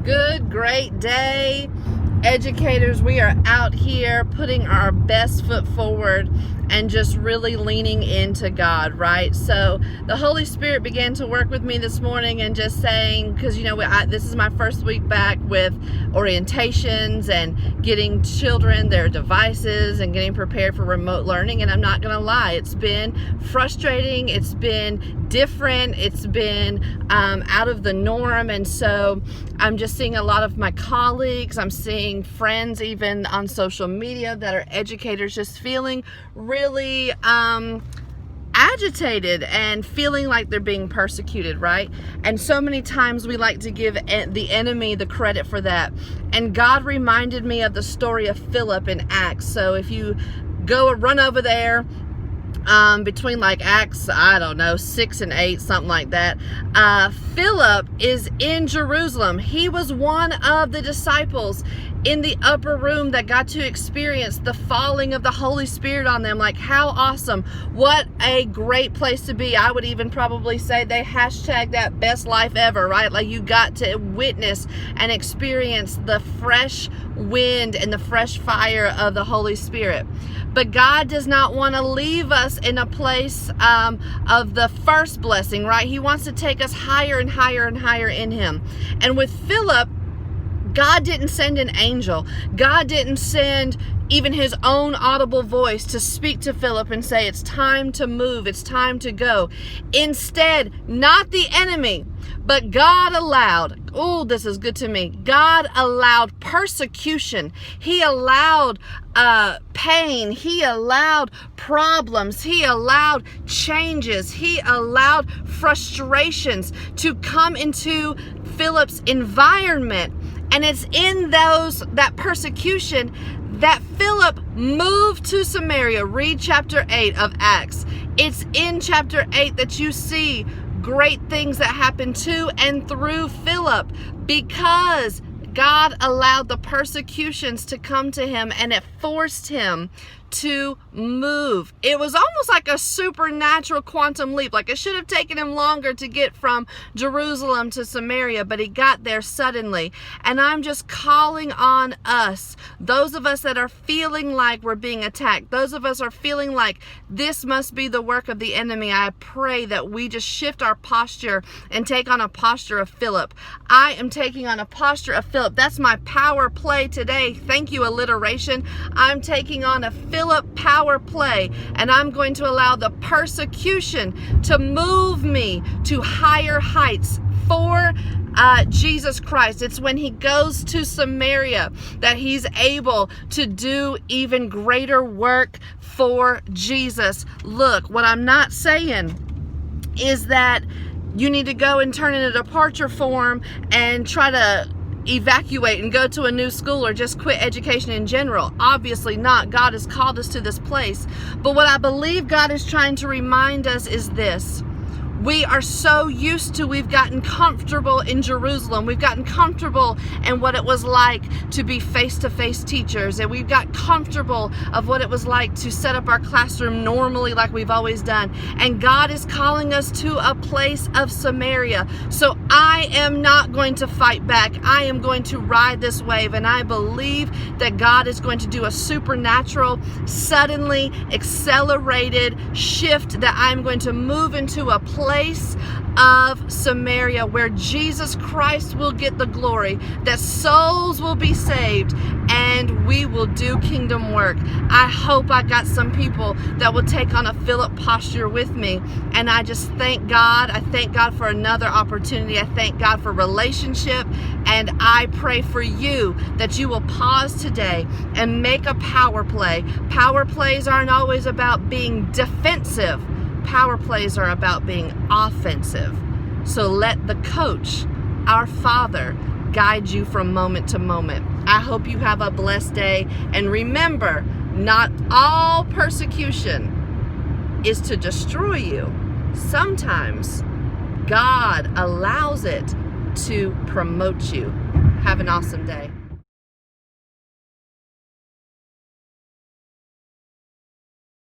Good, great day. Educators, we are out here putting our best foot forward and just really leaning into God, right? So the Holy Spirit began to work with me this morning and just saying, because this is my first week back with orientations and getting children their devices and getting prepared for remote learning. And I'm not gonna lie, it's been frustrating, it's been different, it's been out of the norm. And so I'm just seeing a lot of my colleagues, I'm seeing friends even on social media that are educators just feeling really agitated and feeling like they're being persecuted, right? And so many times we like to give the enemy the credit for that. And God reminded me of the story of Philip in Acts. So if you go run over there, between like Acts, 6 and 8, something like that. Philip is in Jerusalem. He was one of the disciples in the upper room that got to experience the falling of the Holy Spirit on them. Like, how awesome. What a great place to be. I would even probably say they hashtag that best life ever, right? Like, you got to witness and experience the fresh wind and the fresh fire of the Holy Spirit. But God does not want to leave us in a place of the first blessing, right? He wants to take us higher and higher and higher in Him. And with Philip, God didn't send an angel. God didn't send even His own audible voice to speak to Philip and say, it's time to move, it's time to go. Instead, not the enemy, but God allowed, this is good to me, God allowed persecution. He allowed pain. He allowed problems. He allowed changes. He allowed frustrations to come into Philip's environment. And it's in that persecution that Philip moved to Samaria. Read chapter 8 of Acts. It's in chapter 8 that you see great things that happen to and through Philip, because God allowed the persecutions to come to him and it forced him to move. It was almost like a supernatural quantum leap. Like, it should have taken him longer to get from Jerusalem to Samaria, but he got there suddenly. And I'm just calling on us, those of us that are feeling like we're being attacked, those of us are feeling like this must be the work of the enemy. I pray that we just shift our posture and take on a posture of Philip. I am taking on a posture of Philip. That's my power play today. Thank you, alliteration. I'm taking on a Philip power play, and I'm going to allow the persecution to move me to higher heights for Jesus Christ. It's when he goes to Samaria that he's able to do even greater work for Jesus. Look, what I'm not saying is that you need to go and turn in a departure form and try to evacuate and go to a new school or just quit education in general. Obviously not. God has called us to this place. But what I believe God is trying to remind us is this. We are so used to, we've gotten comfortable in Jerusalem. We've gotten comfortable in what it was like to be face-to-face teachers. And we've got comfortable of what it was like to set up our classroom normally like we've always done. And God is calling us to a place of Samaria. So I am not going to fight back. I am going to ride this wave. And I believe that God is going to do a supernatural, suddenly accelerated shift, that I'm going to move into a place of Samaria where Jesus Christ will get the glory, that souls will be saved, and we will do kingdom work. I hope I got some people that will take on a Philip posture with me. And I just thank God. I thank God for another opportunity. I thank God for relationship. And I pray for you that you will pause today and make a power play. Power plays aren't always about being defensive. Power plays are about being offensive. So let the coach, our Father, guide you from moment to moment. I hope you have a blessed day. And remember, not all persecution is to destroy you. Sometimes God allows it to promote you. Have an awesome day.